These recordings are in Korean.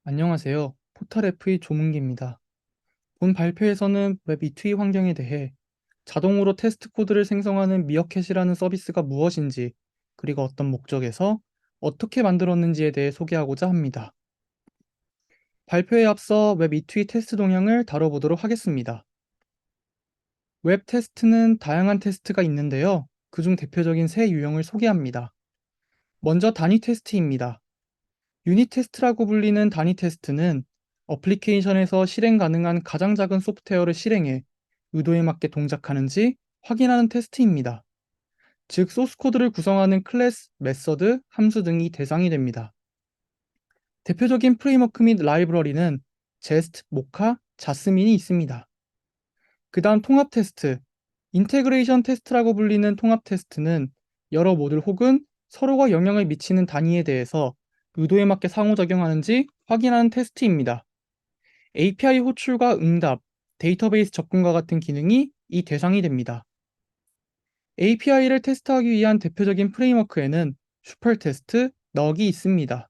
안녕하세요. 포탈F의 조문기입니다. 본 발표에서는 웹 E2E 환경에 대해 자동으로 테스트 코드를 생성하는 미어캣이라는 서비스가 무엇인지, 그리고 어떤 목적에서 어떻게 만들었는지에 대해 소개하고자 합니다. 발표에 앞서 웹 E2E 테스트 동향을 다뤄보도록 하겠습니다. 웹 테스트는 다양한 테스트가 있는데요. 그중 대표적인 세 유형을 소개합니다. 먼저 단위 테스트입니다. 유닛 테스트라고 불리는 단위 테스트는 어플리케이션에서 실행 가능한 가장 작은 소프트웨어를 실행해 의도에 맞게 동작하는지 확인하는 테스트입니다. 즉, 소스 코드를 구성하는 클래스, 메서드, 함수 등이 대상이 됩니다. 대표적인 프레임워크 및 라이브러리는 제스트, 모카, 자스민이 있습니다. 그 다음 통합 테스트, 인테그레이션 테스트라고 불리는 통합 테스트는 여러 모듈 혹은 서로가 영향을 미치는 단위에 대해서 의도에 맞게 상호작용하는지 확인하는 테스트입니다. API 호출과 응답, 데이터베이스 접근과 같은 기능이 이 대상이 됩니다. API를 테스트하기 위한 대표적인 프레임워크에는 슈퍼 테스트, 넉이 있습니다.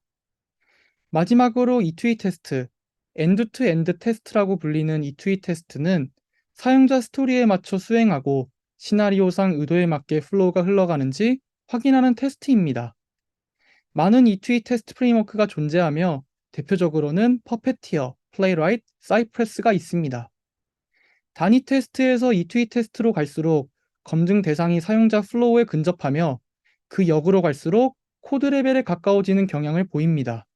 마지막으로 E2E 테스트, 엔드-투-엔드 테스트라고 불리는 E2E 테스트는 사용자 스토리에 맞춰 수행하고 시나리오상 의도에 맞게 플로우가 흘러가는지 확인하는 테스트입니다. 많은 E2E 테스트 프레임워크가 존재하며 대표적으로는 퍼페티어, 플레이라이트, 사이프레스가 있습니다. 단위 테스트에서 E2E 테스트로 갈수록 검증 대상이 사용자 플로우에 근접하며 그 역으로 갈수록 코드 레벨에 가까워지는 경향을 보입니다.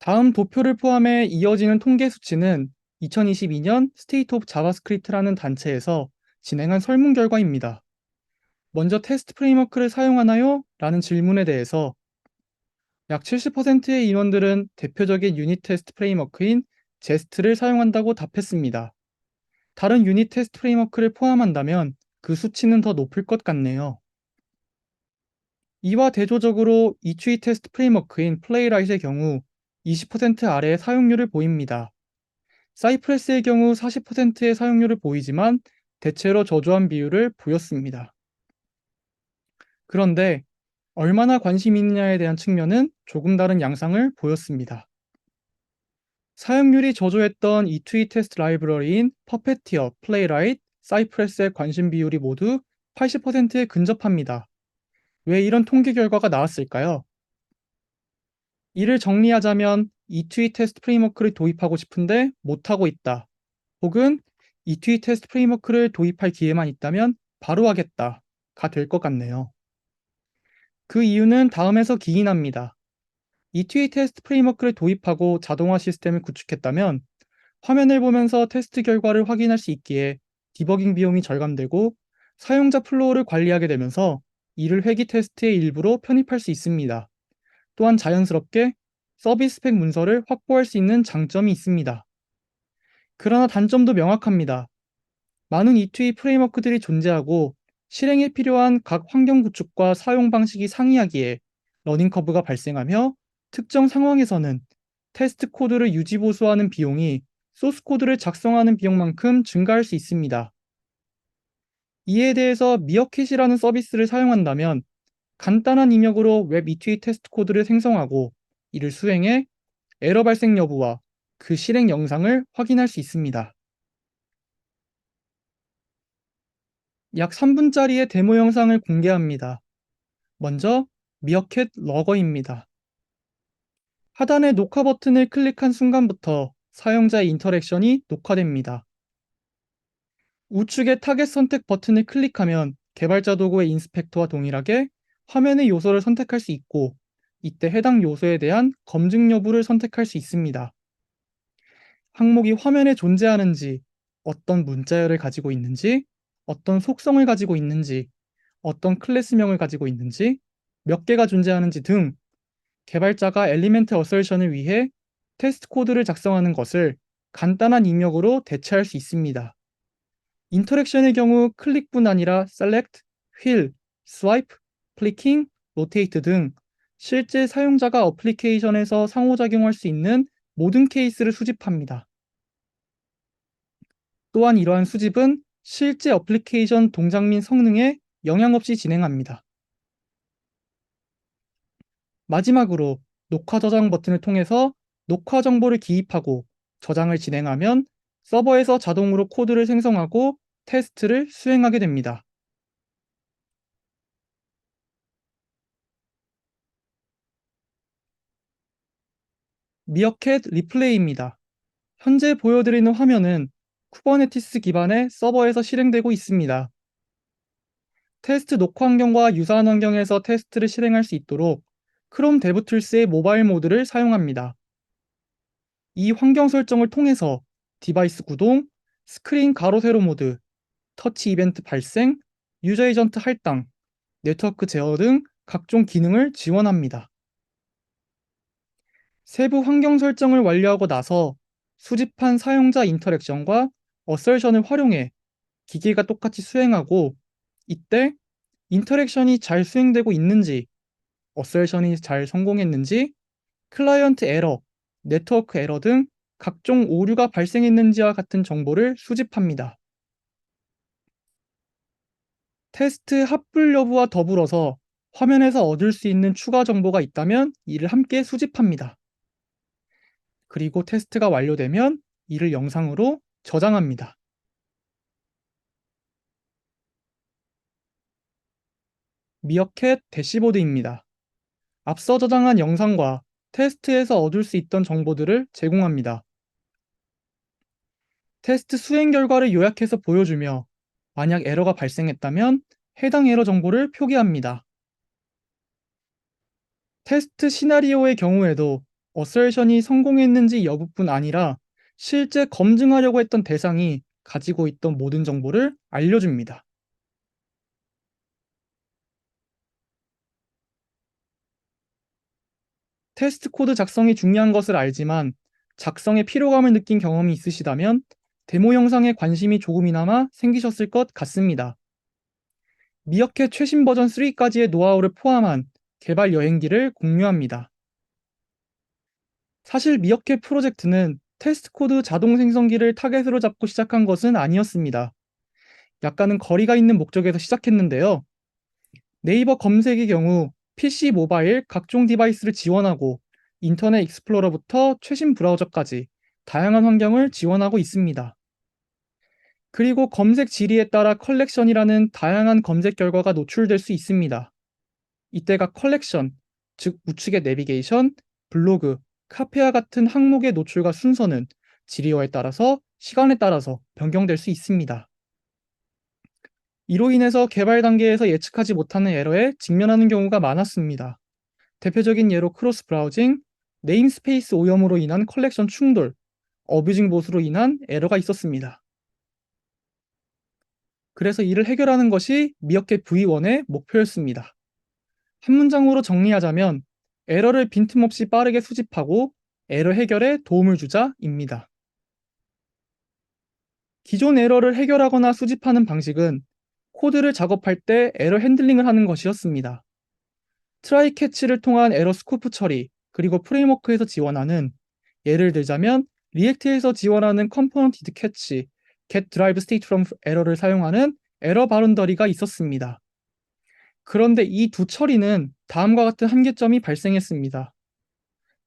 다음 도표를 포함해 이어지는 통계 수치는 2022년 스테이트 오브 자바스크립트라는 단체에서 진행한 설문 결과입니다. 먼저 테스트 프레임워크를 사용하나요? 라는 질문에 대해서 약 70%의 인원들은 대표적인 유닛 테스트 프레임워크인 제스트를 사용한다고 답했습니다. 다른 유닛 테스트 프레임워크를 포함한다면 그 수치는 더 높을 것 같네요. 이와 대조적으로 E2E 테스트 프레임워크인 플레이라이트의 경우 20% 아래의 사용률을 보입니다. 사이프레스의 경우 40%의 사용률을 보이지만 대체로 저조한 비율을 보였습니다. 그런데 얼마나 관심이 있느냐에 대한 측면은 조금 다른 양상을 보였습니다. 사용률이 저조했던 E2E 테스트 라이브러리인 퍼페티어, 플레이라이트, 사이프레스의 관심 비율이 모두 80%에 근접합니다. 왜 이런 통계 결과가 나왔을까요? 이를 정리하자면 E2E 테스트 프레임워크를 도입하고 싶은데 못하고 있다. 혹은 E2E 테스트 프레임워크를 도입할 기회만 있다면 바로 하겠다가 될 것 같네요. 그 이유는 다음에서 기인합니다. E2E 테스트 프레임워크를 도입하고 자동화 시스템을 구축했다면 화면을 보면서 테스트 결과를 확인할 수 있기에 디버깅 비용이 절감되고 사용자 플로우를 관리하게 되면서 이를 회기 테스트의 일부로 편입할 수 있습니다. 또한 자연스럽게 서비스 백 문서를 확보할 수 있는 장점이 있습니다. 그러나 단점도 명확합니다. 많은 E2E 프레임워크들이 존재하고 실행에 필요한 각 환경 구축과 사용 방식이 상이하기에 러닝 커브가 발생하며 특정 상황에서는 테스트 코드를 유지 보수하는 비용이 소스 코드를 작성하는 비용만큼 증가할 수 있습니다. 이에 대해서 미어캣이라는 서비스를 사용한다면 간단한 입력으로 웹 E2E 테스트 코드를 생성하고 이를 수행해 에러 발생 여부와 그 실행 영상을 확인할 수 있습니다. 약 3분짜리의 데모 영상을 공개합니다. 먼저 미어캣 러거입니다. 하단의 녹화 버튼을 클릭한 순간부터 사용자의 인터랙션이 녹화됩니다. 우측의 타겟 선택 버튼을 클릭하면 개발자 도구의 인스펙터와 동일하게 화면의 요소를 선택할 수 있고 이때 해당 요소에 대한 검증 여부를 선택할 수 있습니다. 항목이 화면에 존재하는지, 어떤 문자열을 가지고 있는지, 어떤 속성을 가지고 있는지, 어떤 클래스명을 가지고 있는지, 몇 개가 존재하는지 등 개발자가 엘리멘트 어설션을 위해 테스트 코드를 작성하는 것을 간단한 입력으로 대체할 수 있습니다. 인터랙션의 경우 클릭뿐 아니라 select, wheel, swipe, clicking, rotate 등 실제 사용자가 어플리케이션에서 상호작용할 수 있는 모든 케이스를 수집합니다. 또한 이러한 수집은 실제 어플리케이션 동작 및 성능에 영향 없이 진행합니다. 마지막으로 녹화 저장 버튼을 통해서 녹화 정보를 기입하고 저장을 진행하면 서버에서 자동으로 코드를 생성하고 테스트를 수행하게 됩니다. 미어캣 리플레이입니다. 현재 보여드리는 화면은 쿠버네티스 기반의 서버에서 실행되고 있습니다. 테스트 녹화 환경과 유사한 환경에서 테스트를 실행할 수 있도록 크롬 데브툴스의 모바일 모드를 사용합니다. 이 환경 설정을 통해서 디바이스 구동, 스크린 가로 세로 모드, 터치 이벤트 발생, 유저 에이전트 할당, 네트워크 제어 등 각종 기능을 지원합니다. 세부 환경 설정을 완료하고 나서 수집한 사용자 인터랙션과 어설션을 활용해 기기가 똑같이 수행하고, 이때 인터랙션이 잘 수행되고 있는지, 어설션이 잘 성공했는지, 클라이언트 에러, 네트워크 에러 등 각종 오류가 발생했는지와 같은 정보를 수집합니다. 테스트 합불 여부와 더불어서 화면에서 얻을 수 있는 추가 정보가 있다면 이를 함께 수집합니다. 그리고 테스트가 완료되면 이를 영상으로 저장합니다. 미어캣 대시보드입니다. 앞서 저장한 영상과 테스트에서 얻을 수 있던 정보들을 제공합니다. 테스트 수행 결과를 요약해서 보여주며 만약 에러가 발생했다면 해당 에러 정보를 표기합니다. 테스트 시나리오의 경우에도 어설션이 성공했는지 여부뿐 아니라 실제 검증하려고 했던 대상이 가지고 있던 모든 정보를 알려줍니다. 테스트 코드 작성이 중요한 것을 알지만 작성에 피로감을 느낀 경험이 있으시다면 데모 영상에 관심이 조금이나마 생기셨을 것 같습니다. 미어캣 최신 버전 3까지의 노하우를 포함한 개발 여행기를 공유합니다. 사실 미어캣 프로젝트는 테스트 코드 자동 생성기를 타겟으로 잡고 시작한 것은 아니었습니다. 약간은 거리가 있는 목적에서 시작했는데요. 네이버 검색의 경우 PC, 모바일 각종 디바이스를 지원하고 인터넷 익스플로러부터 최신 브라우저까지 다양한 환경을 지원하고 있습니다. 그리고 검색 지리에 따라 컬렉션이라는 다양한 검색 결과가 노출될 수 있습니다. 이때가 컬렉션, 즉 우측의 내비게이션, 블로그, 카페와 같은 항목의 노출과 순서는 지리어에 따라서 시간에 따라서 변경될 수 있습니다. 이로 인해서 개발 단계에서 예측하지 못하는 에러에 직면하는 경우가 많았습니다. 대표적인 예로 크로스 브라우징, 네임스페이스 오염으로 인한 컬렉션 충돌, 어뷰징 봇으로 인한 에러가 있었습니다. 그래서 이를 해결하는 것이 미어캣 V1의 목표였습니다. 한 문장으로 정리하자면 에러를 빈틈없이 빠르게 수집하고 에러 해결에 도움을 주자입니다. 기존 에러를 해결하거나 수집하는 방식은 코드를 작업할 때 에러 핸들링을 하는 것이었습니다. 트라이 캐치를 통한 에러 스코프 처리, 그리고 프레임워크에서 지원하는, 예를 들자면 리액트에서 지원하는 컴포넌티드 캐치, get drive state from error를 사용하는 에러 바운더리가 있었습니다. 그런데 이 두 처리는 다음과 같은 한계점이 발생했습니다.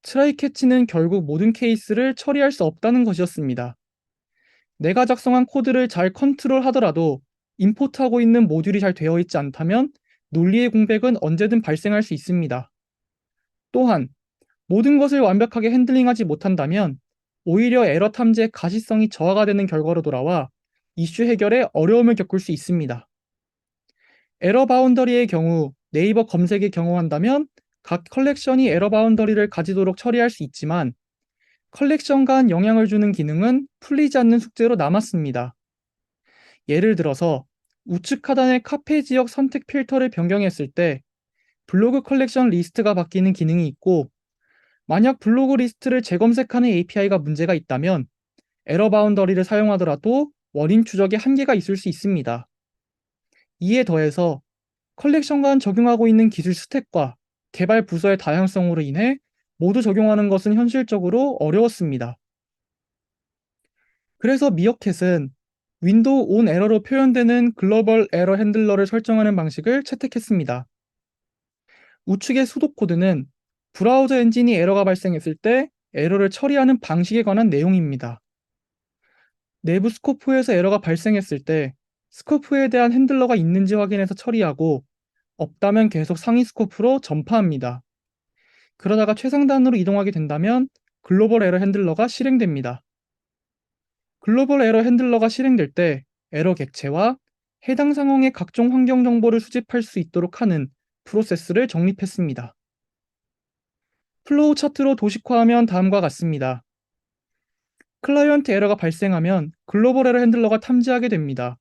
트라이 캐치는 결국 모든 케이스를 처리할 수 없다는 것이었습니다. 내가 작성한 코드를 잘 컨트롤하더라도 임포트하고 있는 모듈이 잘 되어 있지 않다면 논리의 공백은 언제든 발생할 수 있습니다. 또한 모든 것을 완벽하게 핸들링하지 못한다면 오히려 에러 탐지의 가시성이 저하가 되는 결과로 돌아와 이슈 해결에 어려움을 겪을 수 있습니다. 에러 바운더리의 경우 네이버 검색에 경험한다면 각 컬렉션이 에러 바운더리를 가지도록 처리할 수 있지만 컬렉션 간 영향을 주는 기능은 풀리지 않는 숙제로 남았습니다. 예를 들어서 우측 하단의 카페 지역 선택 필터를 변경했을 때 블로그 컬렉션 리스트가 바뀌는 기능이 있고, 만약 블로그 리스트를 재검색하는 API가 문제가 있다면 에러 바운더리를 사용하더라도 원인 추적에 한계가 있을 수 있습니다. 이에 더해서 컬렉션 간 적용하고 있는 기술 스택과 개발 부서의 다양성으로 인해 모두 적용하는 것은 현실적으로 어려웠습니다. 그래서 미어캣은 윈도우 온 에러로 표현되는 글로벌 에러 핸들러를 설정하는 방식을 채택했습니다. 우측의 수도 코드는 브라우저 엔진이 에러가 발생했을 때 에러를 처리하는 방식에 관한 내용입니다. 내부 스코프에서 에러가 발생했을 때 스코프에 대한 핸들러가 있는지 확인해서 처리하고 없다면 계속 상위 스코프로 전파합니다. 그러다가 최상단으로 이동하게 된다면 글로벌 에러 핸들러가 실행됩니다. 글로벌 에러 핸들러가 실행될 때 에러 객체와 해당 상황의 각종 환경 정보를 수집할 수 있도록 하는 프로세스를 정립했습니다. 플로우 차트로 도식화하면 다음과 같습니다. 클라이언트 에러가 발생하면 글로벌 에러 핸들러가 탐지하게 됩니다.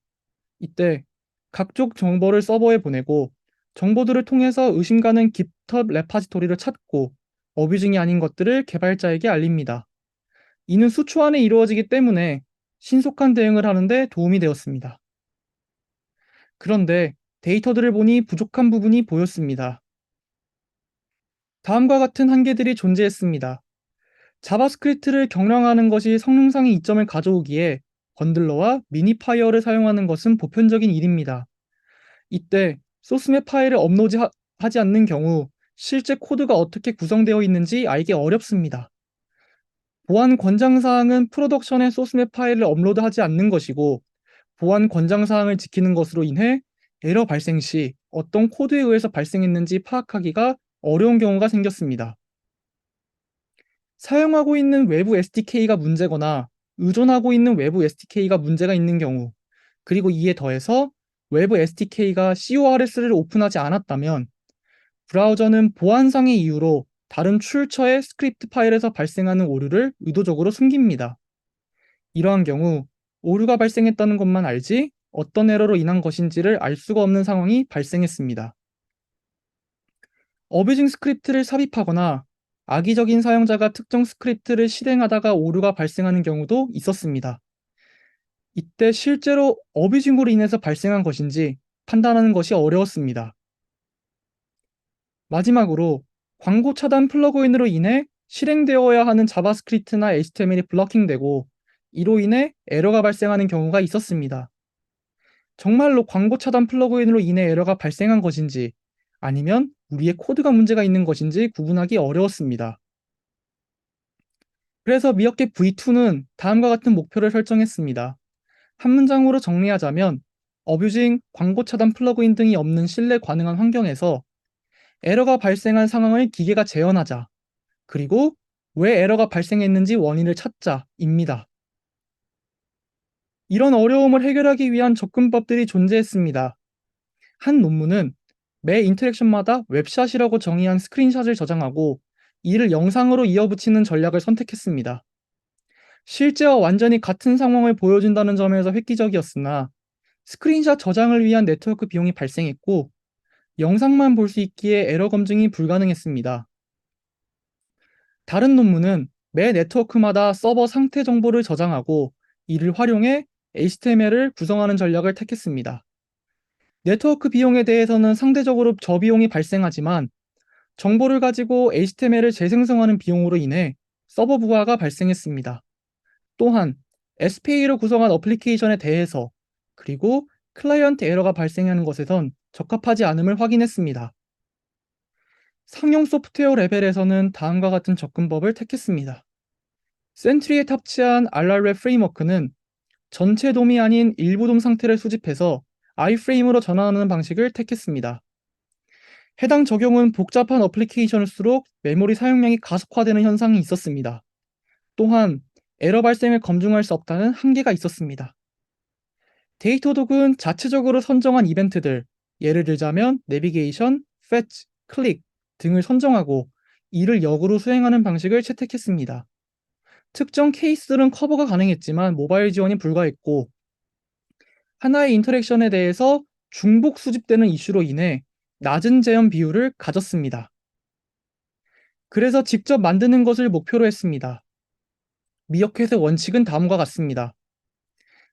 이때 각종 정보를 서버에 보내고 정보들을 통해서 의심 가는 GitHub 레파지토리를 찾고 어뷰징이 아닌 것들을 개발자에게 알립니다. 이는 수초 안에 이루어지기 때문에 신속한 대응을 하는데 도움이 되었습니다. 그런데 데이터들을 보니 부족한 부분이 보였습니다. 다음과 같은 한계들이 존재했습니다. 자바스크립트를 경량화하는 것이 성능상의 이점을 가져오기에 번들러와 미니파이어를 사용하는 것은 보편적인 일입니다. 이때 소스맵 파일을 업로드하지 않는 경우 실제 코드가 어떻게 구성되어 있는지 알기 어렵습니다. 보안 권장사항은 프로덕션에 소스맵 파일을 업로드하지 않는 것이고 보안 권장사항을 지키는 것으로 인해 에러 발생 시 어떤 코드에 의해서 발생했는지 파악하기가 어려운 경우가 생겼습니다. 사용하고 있는 외부 SDK가 문제거나 의존하고 있는 외부 SDK가 문제가 있는 경우, 그리고 이에 더해서 외부 SDK가 CORS를 오픈하지 않았다면 브라우저는 보안상의 이유로 다른 출처의 스크립트 파일에서 발생하는 오류를 의도적으로 숨깁니다. 이러한 경우 오류가 발생했다는 것만 알지 어떤 에러로 인한 것인지를 알 수가 없는 상황이 발생했습니다. 어뷰징 스크립트를 삽입하거나 악의적인 사용자가 특정 스크립트를 실행하다가 오류가 발생하는 경우도 있었습니다. 이때 실제로 어뷰징으로 인해서 발생한 것인지 판단하는 것이 어려웠습니다. 마지막으로 광고 차단 플러그인으로 인해 실행되어야 하는 자바스크립트나 HTML이 블러킹되고 이로 인해 에러가 발생하는 경우가 있었습니다. 정말로 광고 차단 플러그인으로 인해 에러가 발생한 것인지 아니면 우리의 코드가 문제가 있는 것인지 구분하기 어려웠습니다. 그래서 미어캣 V2는 다음과 같은 목표를 설정했습니다. 한 문장으로 정리하자면 어뷰징, 광고 차단 플러그인 등이 없는 신뢰 가능한 환경에서 에러가 발생한 상황을 기계가 재현하자. 그리고 왜 에러가 발생했는지 원인을 찾자입니다. 이런 어려움을 해결하기 위한 접근법들이 존재했습니다. 한 논문은 매 인터랙션마다 웹샷이라고 정의한 스크린샷을 저장하고 이를 영상으로 이어붙이는 전략을 선택했습니다. 실제와 완전히 같은 상황을 보여준다는 점에서 획기적이었으나 스크린샷 저장을 위한 네트워크 비용이 발생했고 영상만 볼 수 있기에 에러 검증이 불가능했습니다. 다른 논문은 매 네트워크마다 서버 상태 정보를 저장하고 이를 활용해 HTML을 구성하는 전략을 택했습니다. 네트워크 비용에 대해서는 상대적으로 저비용이 발생하지만 정보를 가지고 HTML을 재생성하는 비용으로 인해 서버 부하가 발생했습니다. 또한 SPA로 구성한 어플리케이션에 대해서 그리고 클라이언트 에러가 발생하는 것에선 적합하지 않음을 확인했습니다. 상용 소프트웨어 레벨에서는 다음과 같은 접근법을 택했습니다. 센트리에 탑재한 RR웹 프레임워크는 전체 돔이 아닌 일부 돔 상태를 수집해서 아이프레임으로 전환하는 방식을 택했습니다. 해당 적용은 복잡한 어플리케이션일수록 메모리 사용량이 가속화되는 현상이 있었습니다. 또한 에러 발생을 검증할 수 없다는 한계가 있었습니다. 데이터독은 자체적으로 선정한 이벤트들, 예를 들자면 내비게이션, fetch, 클릭 등을 선정하고 이를 역으로 수행하는 방식을 채택했습니다. 특정 케이스들은 커버가 가능했지만 모바일 지원이 불가했고 하나의 인터랙션에 대해서 중복 수집되는 이슈로 인해 낮은 재현 비율을 가졌습니다. 그래서 직접 만드는 것을 목표로 했습니다. 미어캣의 원칙은 다음과 같습니다.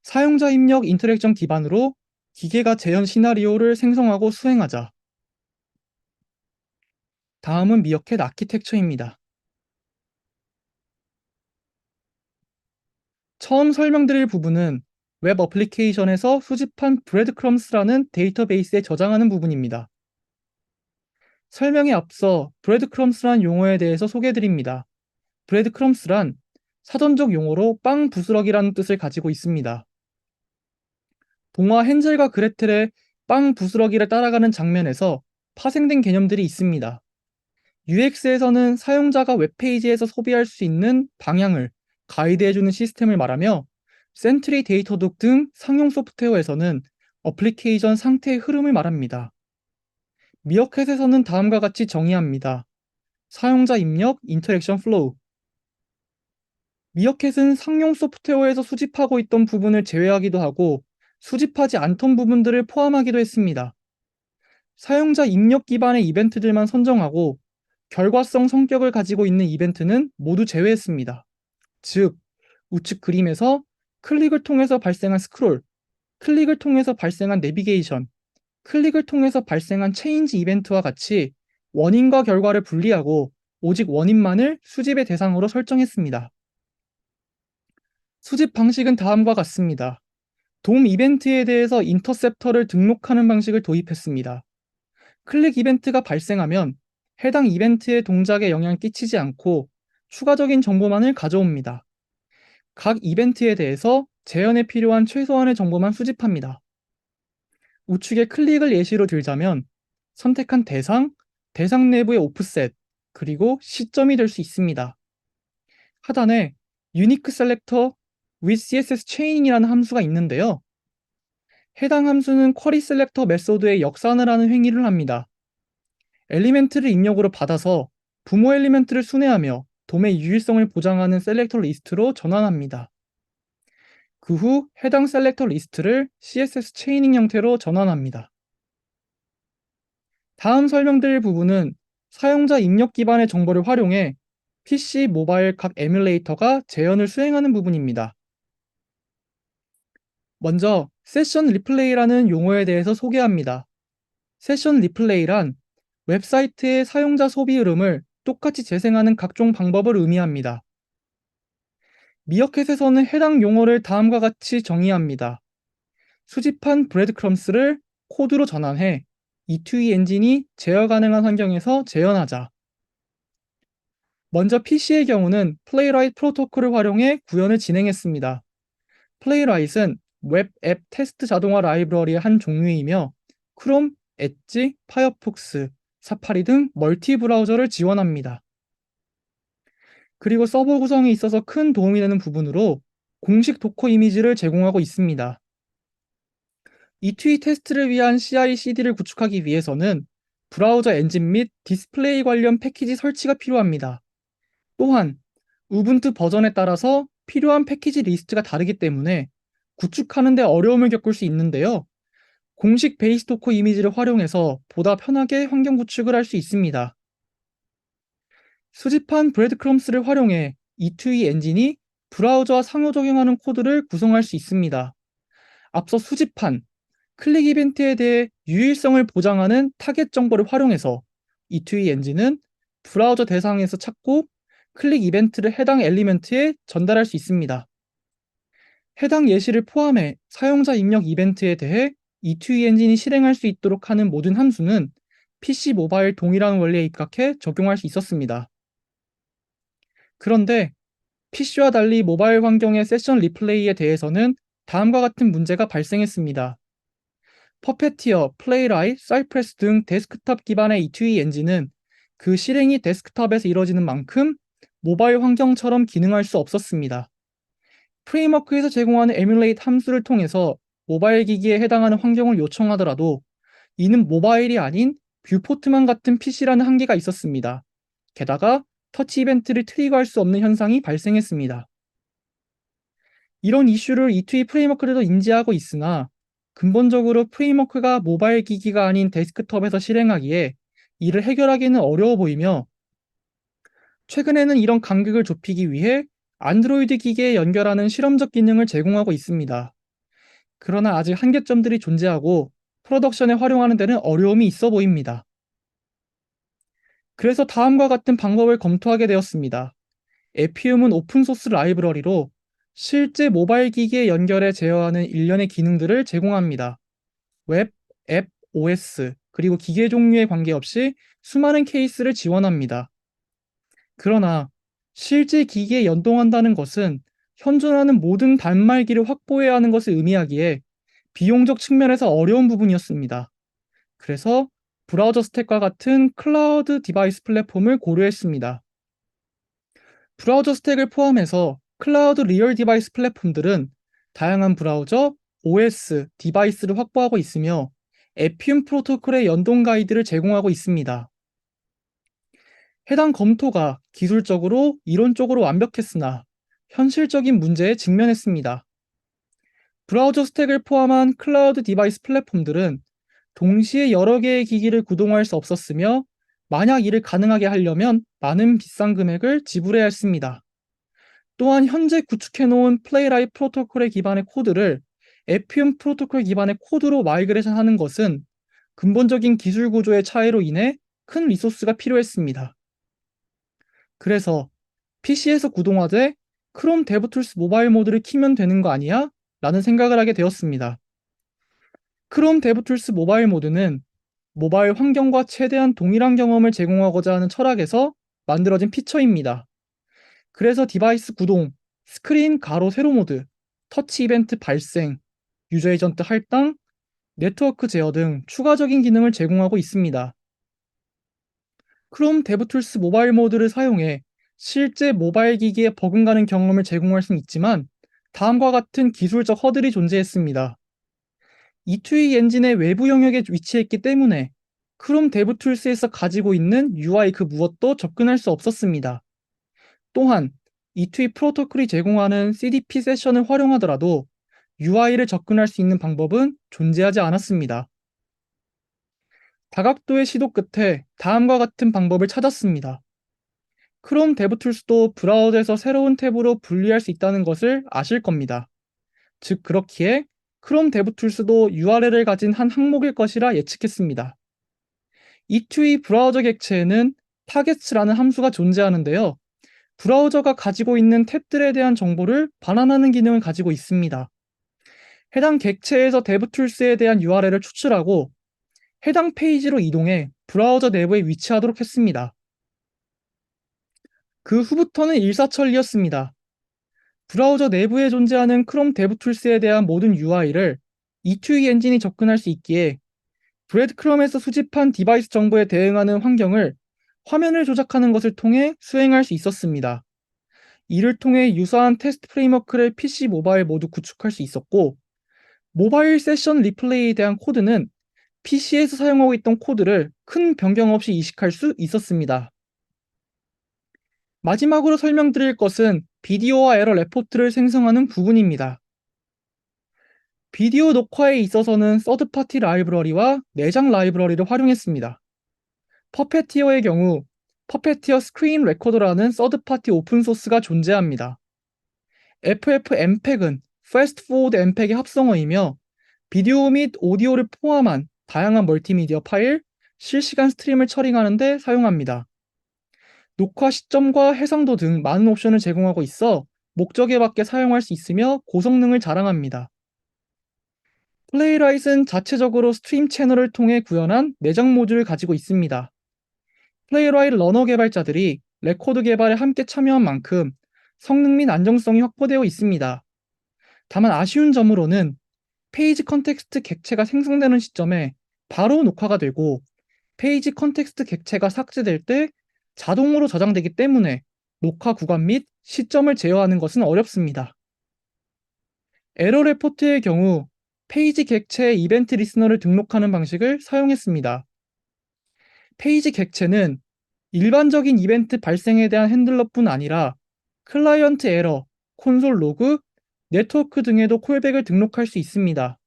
사용자 입력 인터랙션 기반으로 기계가 재현 시나리오를 생성하고 수행하자. 다음은 미어캣 아키텍처입니다. 처음 설명드릴 부분은 웹 어플리케이션에서 수집한 브레드크럼스라는 데이터베이스에 저장하는 부분입니다. 설명에 앞서 브레드크럼스란 용어에 대해서 소개해드립니다. 브레드크럼스란 사전적 용어로 빵 부스러기라는 뜻을 가지고 있습니다. 동화 헨젤과 그레텔의 빵 부스러기를 따라가는 장면에서 파생된 개념들이 있습니다. UX에서는 사용자가 웹페이지에서 소비할 수 있는 방향을 가이드해주는 시스템을 말하며 센트리 데이터독 등 상용 소프트웨어에서는 어플리케이션 상태의 흐름을 말합니다. 미어캣에서는 다음과 같이 정의합니다. 사용자 입력, 인터랙션 플로우. 미어캣은 상용 소프트웨어에서 수집하고 있던 부분을 제외하기도 하고 수집하지 않던 부분들을 포함하기도 했습니다. 사용자 입력 기반의 이벤트들만 선정하고 결과성 성격을 가지고 있는 이벤트는 모두 제외했습니다. 즉, 우측 그림에서 클릭을 통해서 발생한 스크롤, 클릭을 통해서 발생한 내비게이션, 클릭을 통해서 발생한 체인지 이벤트와 같이 원인과 결과를 분리하고 오직 원인만을 수집의 대상으로 설정했습니다. 수집 방식은 다음과 같습니다. 돔 이벤트에 대해서 인터셉터를 등록하는 방식을 도입했습니다. 클릭 이벤트가 발생하면 해당 이벤트의 동작에 영향을 끼치지 않고 추가적인 정보만을 가져옵니다. 각 이벤트에 대해서 재현에 필요한 최소한의 정보만 수집합니다. 우측에 클릭을 예시로 들자면 선택한 대상, 대상 내부의 오프셋, 그리고 시점이 될 수 있습니다. 하단에 Unique Selector with CSS Chaining이라는 함수가 있는데요. 해당 함수는 쿼리 셀렉터 메소드에 역산을 하는 행위를 합니다. 엘리멘트를 입력으로 받아서 부모 엘리멘트를 순회하며 돔의 유일성을 보장하는 셀렉터 리스트로 전환합니다. 그 후 해당 셀렉터 리스트를 CSS 체이닝 형태로 전환합니다. 다음 설명드릴 부분은 사용자 입력 기반의 정보를 활용해 PC, 모바일 각 에뮬레이터가 재현을 수행하는 부분입니다. 먼저 세션 리플레이라는 용어에 대해서 소개합니다. 세션 리플레이란 웹사이트의 사용자 소비 흐름을 똑같이 재생하는 각종 방법을 의미합니다. 미어캣에서는 해당 용어를 다음과 같이 정의합니다. 수집한 브레드크럼스를 코드로 전환해 E2E 엔진이 제어 가능한 환경에서 재현하자. 먼저 PC의 경우는 플레이라이트 프로토콜을 활용해 구현을 진행했습니다. 플레이라이트는 웹 앱 테스트 자동화 라이브러리의 한 종류이며 크롬, 엣지, 파이어폭스, 사파리 등 멀티 브라우저를 지원합니다. 그리고 서버 구성에 있어서 큰 도움이 되는 부분으로 공식 도커 이미지를 제공하고 있습니다. E2E 테스트를 위한 CI/CD를 구축하기 위해서는 브라우저 엔진 및 디스플레이 관련 패키지 설치가 필요합니다. 또한 우분투 버전에 따라서 필요한 패키지 리스트가 다르기 때문에 구축하는 데 어려움을 겪을 수 있는데요. 공식 베이스 도커 이미지를 활용해서 보다 편하게 환경 구축을 할 수 있습니다. 수집한 브레드크럼스를 활용해 E2E 엔진이 브라우저와 상호작용하는 코드를 구성할 수 있습니다. 앞서 수집한 클릭 이벤트에 대해 유일성을 보장하는 타겟 정보를 활용해서 E2E 엔진은 브라우저 대상에서 찾고 클릭 이벤트를 해당 엘리멘트에 전달할 수 있습니다. 해당 예시를 포함해 사용자 입력 이벤트에 대해 E2E 엔진이 실행할 수 있도록 하는 모든 함수는 PC, 모바일 동일한 원리에 입각해 적용할 수 있었습니다. 그런데 PC와 달리 모바일 환경의 세션 리플레이에 대해서는 다음과 같은 문제가 발생했습니다. 퍼페티어, 플레이라이트, 사이프레스 등 데스크탑 기반의 E2E 엔진은 그 실행이 데스크탑에서 이루어지는 만큼 모바일 환경처럼 기능할 수 없었습니다. 프레임워크에서 제공하는 에뮬레이트 함수를 통해서 모바일 기기에 해당하는 환경을 요청하더라도 이는 모바일이 아닌 뷰포트만 같은 PC라는 한계가 있었습니다. 게다가 터치 이벤트를 트리거할 수 없는 현상이 발생했습니다. 이런 이슈를 E2E 프레임워크에도 인지하고 있으나 근본적으로 프레임워크가 모바일 기기가 아닌 데스크톱에서 실행하기에 이를 해결하기는 어려워 보이며 최근에는 이런 간격을 좁히기 위해 안드로이드 기기에 연결하는 실험적 기능을 제공하고 있습니다. 그러나 아직 한계점들이 존재하고 프로덕션에 활용하는 데는 어려움이 있어 보입니다. 그래서 다음과 같은 방법을 검토하게 되었습니다. 에피움은 오픈소스 라이브러리로 실제 모바일 기기에 연결해 제어하는 일련의 기능들을 제공합니다. 웹, 앱, OS, 그리고 기계 종류에 관계없이 수많은 케이스를 지원합니다. 그러나 실제 기기에 연동한다는 것은 현존하는 모든 단말기를 확보해야 하는 것을 의미하기에 비용적 측면에서 어려운 부분이었습니다. 그래서 브라우저 스택과 같은 클라우드 디바이스 플랫폼을 고려했습니다. 브라우저 스택을 포함해서 클라우드 리얼 디바이스 플랫폼들은 다양한 브라우저, OS, 디바이스를 확보하고 있으며 애피움 프로토콜의 연동 가이드를 제공하고 있습니다. 해당 검토가 기술적으로 이론적으로 완벽했으나 현실적인 문제에 직면했습니다. 브라우저 스택을 포함한 클라우드 디바이스 플랫폼들은 동시에 여러 개의 기기를 구동할 수 없었으며 만약 이를 가능하게 하려면 많은 비싼 금액을 지불해야 했습니다. 또한 현재 구축해놓은 플레이라이트 프로토콜의 기반의 코드를 애피움 프로토콜 기반의 코드로 마이그레이션 하는 것은 근본적인 기술 구조의 차이로 인해 큰 리소스가 필요했습니다. 그래서 PC에서 구동하되 크롬 데브툴스 모바일 모드를 키면 되는 거 아니야? 라는 생각을 하게 되었습니다. 크롬 데브툴스 모바일 모드는 모바일 환경과 최대한 동일한 경험을 제공하고자 하는 철학에서 만들어진 피처입니다. 그래서 디바이스 구동, 스크린 가로 세로 모드, 터치 이벤트 발생, 유저 에이전트 할당, 네트워크 제어 등 추가적인 기능을 제공하고 있습니다. 크롬 데브툴스 모바일 모드를 사용해 실제 모바일 기기에 버금가는 경험을 제공할 수는 있지만 다음과 같은 기술적 허들이 존재했습니다. E2E 엔진의 외부 영역에 위치했기 때문에 크롬 데브툴스에서 가지고 있는 UI 그 무엇도 접근할 수 없었습니다. 또한 E2E 프로토콜이 제공하는 CDP 세션을 활용하더라도 UI를 접근할 수 있는 방법은 존재하지 않았습니다. 다각도의 시도 끝에 다음과 같은 방법을 찾았습니다. 크롬 데브툴스도 브라우저에서 새로운 탭으로 분리할 수 있다는 것을 아실 겁니다. 즉 그렇기에 크롬 데브툴스도 URL을 가진 한 항목일 것이라 예측했습니다. E2E 브라우저 객체에는 타겟스라는 함수가 존재하는데요. 브라우저가 가지고 있는 탭들에 대한 정보를 반환하는 기능을 가지고 있습니다. 해당 객체에서 데브툴스에 대한 URL을 추출하고 해당 페이지로 이동해 브라우저 내부에 위치하도록 했습니다. 그 후부터는 일사천리였습니다. 브라우저 내부에 존재하는 크롬 데브툴스에 대한 모든 UI를 E2E 엔진이 접근할 수 있기에 브레드크럼에서 수집한 디바이스 정보에 대응하는 환경을 화면을 조작하는 것을 통해 수행할 수 있었습니다. 이를 통해 유사한 테스트 프레임워크를 PC 모바일 모두 구축할 수 있었고 모바일 세션 리플레이에 대한 코드는 PC에서 사용하고 있던 코드를 큰 변경 없이 이식할 수 있었습니다. 마지막으로 설명드릴 것은 비디오와 에러 레포트를 생성하는 부분입니다. 비디오 녹화에 있어서는 서드파티 라이브러리와 내장 라이브러리를 활용했습니다. 퍼페티어의 경우 퍼페티어 스크린 레코더라는 서드파티 오픈소스가 존재합니다. FFmpeg은 Fast Forward Mpeg의 합성어이며 비디오 및 오디오를 포함한 다양한 멀티미디어 파일, 실시간 스트림을 처리하는 데 사용합니다. 녹화 시점과 해상도 등 많은 옵션을 제공하고 있어 목적에 맞게 사용할 수 있으며 고성능을 자랑합니다. 플레이라이트는 자체적으로 스트림 채널을 통해 구현한 내장 모듈을 가지고 있습니다. 플레이라이트 러너 개발자들이 레코드 개발에 함께 참여한 만큼 성능 및 안정성이 확보되어 있습니다. 다만 아쉬운 점으로는 페이지 컨텍스트 객체가 생성되는 시점에 바로 녹화가 되고 페이지 컨텍스트 객체가 삭제될 때 자동으로 저장되기 때문에 녹화 구간 및 시점을 제어하는 것은 어렵습니다. 에러 레포트의 경우 페이지 객체에 이벤트 리스너를 등록하는 방식을 사용했습니다. 페이지 객체는 일반적인 이벤트 발생에 대한 핸들러뿐 아니라 클라이언트 에러, 콘솔 로그, 네트워크 등에도 콜백을 등록할 수 있습니다.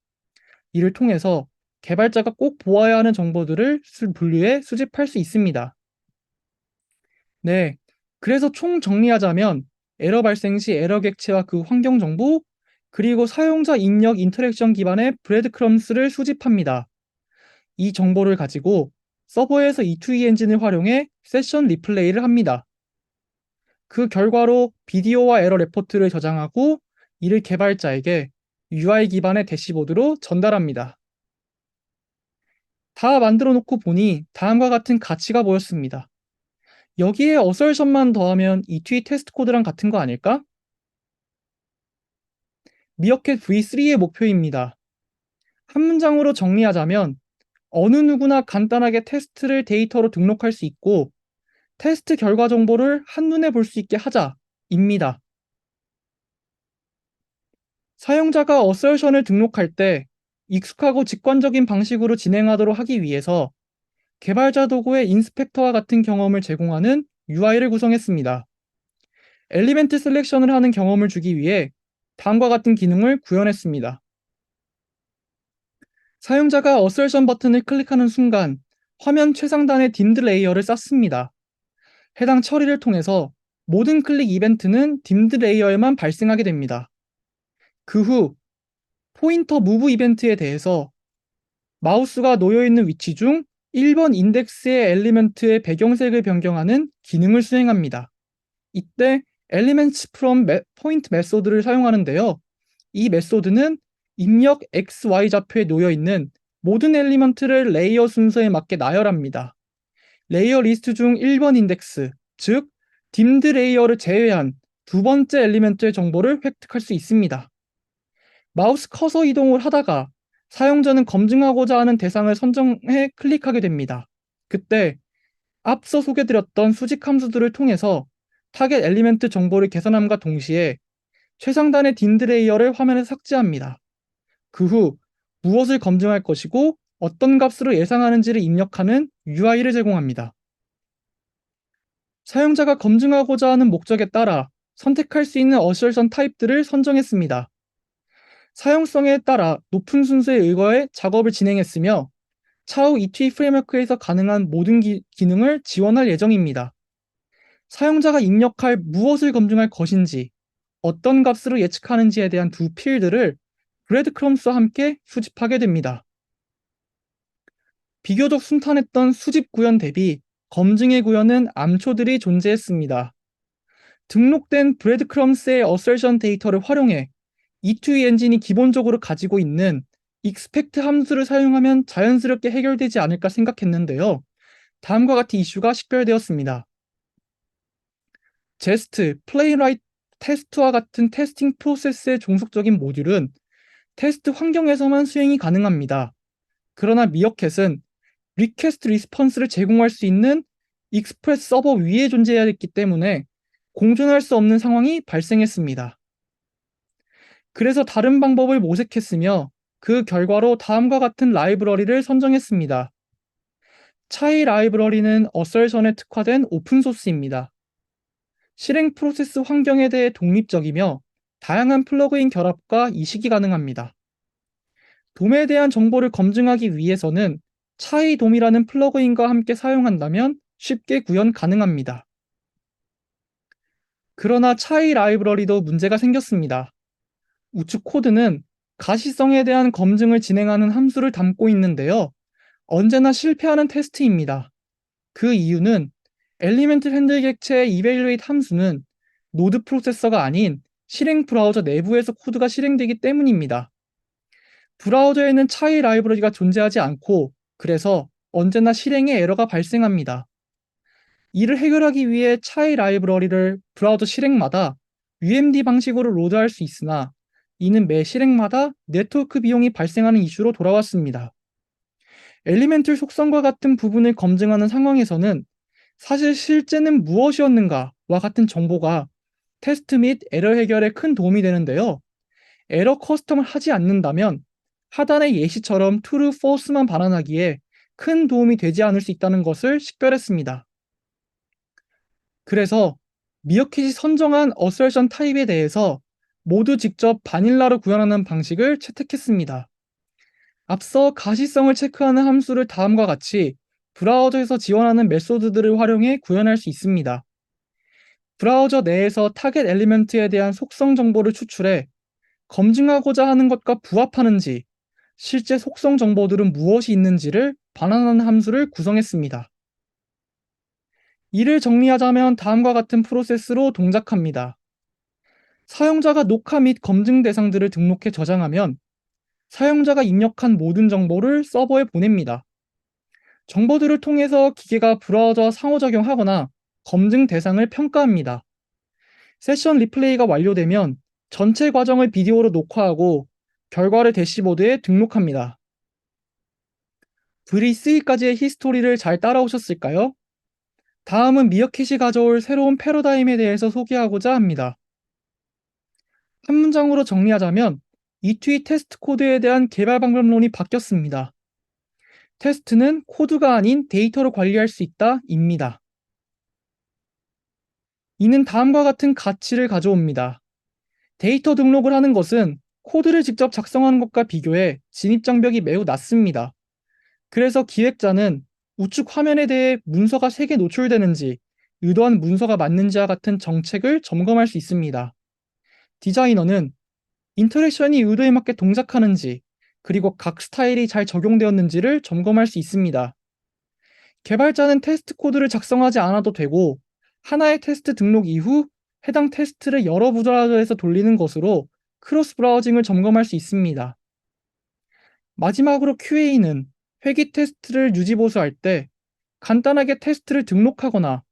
이를 통해서 개발자가 꼭 보아야 하는 정보들을 분류해 수집할 수 있습니다. 네, 그래서 총 정리하자면 에러 발생 시 에러 객체와 그 환경 정보, 그리고 사용자 입력 인터랙션 기반의 브레드크럼스를 수집합니다. 이 정보를 가지고 서버에서 E2E 엔진을 활용해 세션 리플레이를 합니다. 그 결과로 비디오와 에러 레포트를 저장하고 이를 개발자에게 UI 기반의 대시보드로 전달합니다. 다 만들어 놓고 보니 다음과 같은 가치가 보였습니다. 여기에 어설션만 더하면 E2 테스트 코드랑 같은 거 아닐까? 미어캣 V3의 목표입니다. 한 문장으로 정리하자면 어느 누구나 간단하게 테스트를 데이터로 등록할 수 있고 테스트 결과 정보를 한눈에 볼 수 있게 하자입니다. 사용자가 어설션을 등록할 때 익숙하고 직관적인 방식으로 진행하도록 하기 위해서 개발자 도구의 인스펙터와 같은 경험을 제공하는 UI를 구성했습니다. 엘리멘트 셀렉션을 하는 경험을 주기 위해 다음과 같은 기능을 구현했습니다. 사용자가 어설션 버튼을 클릭하는 순간 화면 최상단에 딤드 레이어를 쌓습니다. 해당 처리를 통해서 모든 클릭 이벤트는 딤드 레이어에만 발생하게 됩니다. 그 후 포인터 무브 이벤트에 대해서 마우스가 놓여있는 위치 중 1번 인덱스의 엘리먼트의 배경색을 변경하는 기능을 수행합니다. 이때 elements from point 메소드를 사용하는데요. 이 메소드는 입력 x, y 좌표에 놓여있는 모든 엘리먼트를 레이어 순서에 맞게 나열합니다. 레이어 리스트 중 1번 인덱스, 즉 딤드 레이어를 제외한 두 번째 엘리먼트의 정보를 획득할 수 있습니다. 마우스 커서 이동을 하다가 사용자는 검증하고자 하는 대상을 선정해 클릭하게 됩니다. 그때 앞서 소개드렸던 수직 함수들을 통해서 타겟 엘리멘트 정보를 계산함과 동시에 최상단의 딘드 레이어를 화면에서 삭제합니다. 그 후 무엇을 검증할 것이고 어떤 값으로 예상하는지를 입력하는 UI를 제공합니다. 사용자가 검증하고자 하는 목적에 따라 선택할 수 있는 어설션 타입들을 선정했습니다. 사용성에 따라 높은 순서에 의거해 작업을 진행했으며 차후 E2 프레임워크에서 가능한 모든 기능을 지원할 예정입니다. 사용자가 입력할 무엇을 검증할 것인지, 어떤 값으로 예측하는지에 대한 두 필드를 브레드크럼스와 함께 수집하게 됩니다. 비교적 순탄했던 수집 구현 대비 검증의 구현은 암초들이 존재했습니다. 등록된 브레드크럼스의 어설션 데이터를 활용해 E2 엔진이 기본적으로 가지고 있는 expect 함수를 사용하면 자연스럽게 해결되지 않을까 생각했는데요. 다음과 같은 이슈가 식별되었습니다. 제스트, 플레이라이트 테스트와 같은 테스팅 프로세스의 종속적인 모듈은 테스트 환경에서만 수행이 가능합니다. 그러나 미어캣은 리퀘스트 리스폰스를 제공할 수 있는 익스프레스 서버 위에 존재해야 했기 때문에 공존할 수 없는 상황이 발생했습니다. 그래서 다른 방법을 모색했으며 그 결과로 다음과 같은 라이브러리를 선정했습니다. 차이 라이브러리는 어설션에 특화된 오픈소스입니다. 실행 프로세스 환경에 대해 독립적이며 다양한 플러그인 결합과 이식이 가능합니다. 돔에 대한 정보를 검증하기 위해서는 차이 돔이라는 플러그인과 함께 사용한다면 쉽게 구현 가능합니다. 그러나 차이 라이브러리도 문제가 생겼습니다. 우측 코드는 가시성에 대한 검증을 진행하는 함수를 담고 있는데요. 언제나 실패하는 테스트입니다. 그 이유는 엘리멘트 핸들 객체의 evaluate 함수는 노드 프로세서가 아닌 실행 브라우저 내부에서 코드가 실행되기 때문입니다. 브라우저에는 차이 라이브러리가 존재하지 않고 그래서 언제나 실행에 에러가 발생합니다. 이를 해결하기 위해 차이 라이브러리를 브라우저 실행마다 UMD 방식으로 로드할 수 있으나 이는 매 실행마다 네트워크 비용이 발생하는 이슈로 돌아왔습니다. 엘리멘틀 속성과 같은 부분을 검증하는 상황에서는 사실 실제는 무엇이었는가와 같은 정보가 테스트 및 에러 해결에 큰 도움이 되는데요. 에러 커스텀을 하지 않는다면 하단의 예시처럼 true, false만 반환하기에 큰 도움이 되지 않을 수 있다는 것을 식별했습니다. 그래서 미어캣이 선정한 어설션 타입에 대해서 모두 직접 바닐라로 구현하는 방식을 채택했습니다. 앞서 가시성을 체크하는 함수를 다음과 같이 브라우저에서 지원하는 메소드들을 활용해 구현할 수 있습니다. 브라우저 내에서 타겟 엘리먼트에 대한 속성 정보를 추출해 검증하고자 하는 것과 부합하는지, 실제 속성 정보들은 무엇이 있는지를 반환하는 함수를 구성했습니다. 이를 정리하자면 다음과 같은 프로세스로 동작합니다. 사용자가 녹화 및 검증 대상들을 등록해 저장하면 사용자가 입력한 모든 정보를 서버에 보냅니다. 정보들을 통해서 기계가 브라우저와 상호작용하거나 검증 대상을 평가합니다. 세션 리플레이가 완료되면 전체 과정을 비디오로 녹화하고 결과를 대시보드에 등록합니다. V3까지의 히스토리를 잘 따라오셨을까요? 다음은 미어캣이 가져올 새로운 패러다임에 대해서 소개하고자 합니다. 한 문장으로 정리하자면 E2E 테스트 코드에 대한 개발 방법론이 바뀌었습니다. 테스트는 코드가 아닌 데이터로 관리할 수 있다 입니다. 이는 다음과 같은 가치를 가져옵니다. 데이터 등록을 하는 것은 코드를 직접 작성하는 것과 비교해 진입장벽이 매우 낮습니다. 그래서 기획자는 우측 화면에 대해 문서가 3개 노출되는지, 의도한 문서가 맞는지와 같은 정책을 점검할 수 있습니다. 디자이너는 인터랙션이 의도에 맞게 동작하는지, 그리고 각 스타일이 잘 적용되었는지를 점검할 수 있습니다. 개발자는 테스트 코드를 작성하지 않아도 되고, 하나의 테스트 등록 이후 해당 테스트를 여러 브라우저에서 돌리는 것으로 크로스 브라우징을 점검할 수 있습니다. 마지막으로 QA는 회귀 테스트를 유지 보수할 때 간단하게 테스트를 등록하거나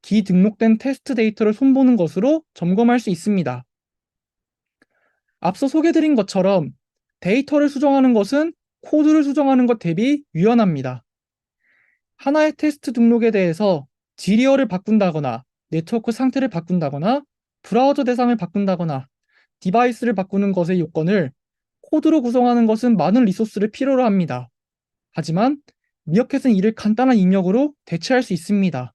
기등록된 테스트 데이터를 손보는 것으로 점검할 수 있습니다. 앞서 소개드린 것처럼 데이터를 수정하는 것은 코드를 수정하는 것 대비 유연합니다. 하나의 테스트 등록에 대해서 지리어를 바꾼다거나 네트워크 상태를 바꾼다거나 브라우저 대상을 바꾼다거나 디바이스를 바꾸는 것의 요건을 코드로 구성하는 것은 많은 리소스를 필요로 합니다. 하지만 미어캣은 이를 간단한 입력으로 대체할 수 있습니다.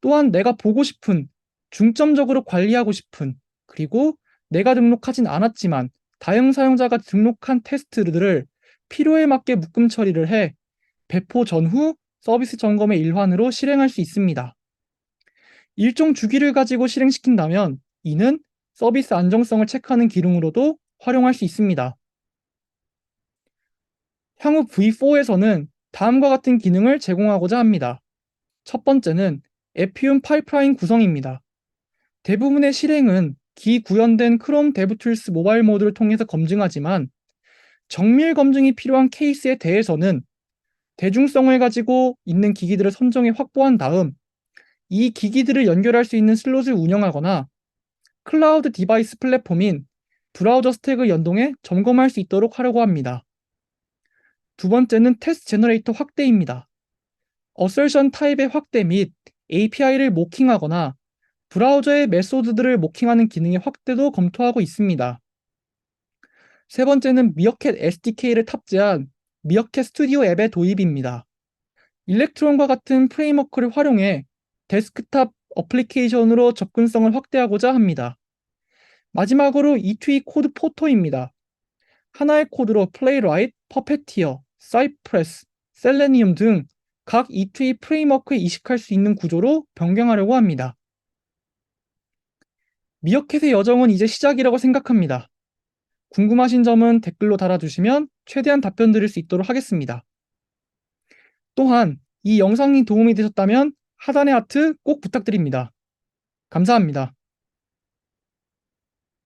또한 내가 보고 싶은, 중점적으로 관리하고 싶은, 그리고 내가 등록하진 않았지만 다른 사용자가 등록한 테스트들을 필요에 맞게 묶음 처리를 해 배포 전후 서비스 점검의 일환으로 실행할 수 있습니다. 일정 주기를 가지고 실행시킨다면 이는 서비스 안정성을 체크하는 기능으로도 활용할 수 있습니다. 향후 V4에서는 다음과 같은 기능을 제공하고자 합니다. 첫 번째는 에피움 파이프라인 구성입니다. 대부분의 실행은 기구현된 크롬 데브툴스 모바일 모드를 통해서 검증하지만 정밀 검증이 필요한 케이스에 대해서는 대중성을 가지고 있는 기기들을 선정해 확보한 다음 이 기기들을 연결할 수 있는 슬롯을 운영하거나 클라우드 디바이스 플랫폼인 브라우저 스택을 연동해 점검할 수 있도록 하려고 합니다. 두 번째는 테스트 제너레이터 확대입니다. 어설션 타입의 확대 및 API를 모킹하거나 브라우저의 메소드들을 모킹하는 기능의 확대도 검토하고 있습니다. 세 번째는 미어캣 SDK를 탑재한 미어캣 스튜디오 앱의 도입입니다. 일렉트론과 같은 프레임워크를 활용해 데스크탑 어플리케이션으로 접근성을 확대하고자 합니다. 마지막으로 E2E 코드 포토입니다. 하나의 코드로 플레이라이트, 퍼페티어, 사이프레스, 셀레니움 등 각 E2E 프레임워크에 이식할 수 있는 구조로 변경하려고 합니다. 미어캣의 여정은 이제 시작이라고 생각합니다. 궁금하신 점은 댓글로 달아주시면 최대한 답변 드릴 수 있도록 하겠습니다. 또한 이 영상이 도움이 되셨다면 하단의 하트 꼭 부탁드립니다. 감사합니다.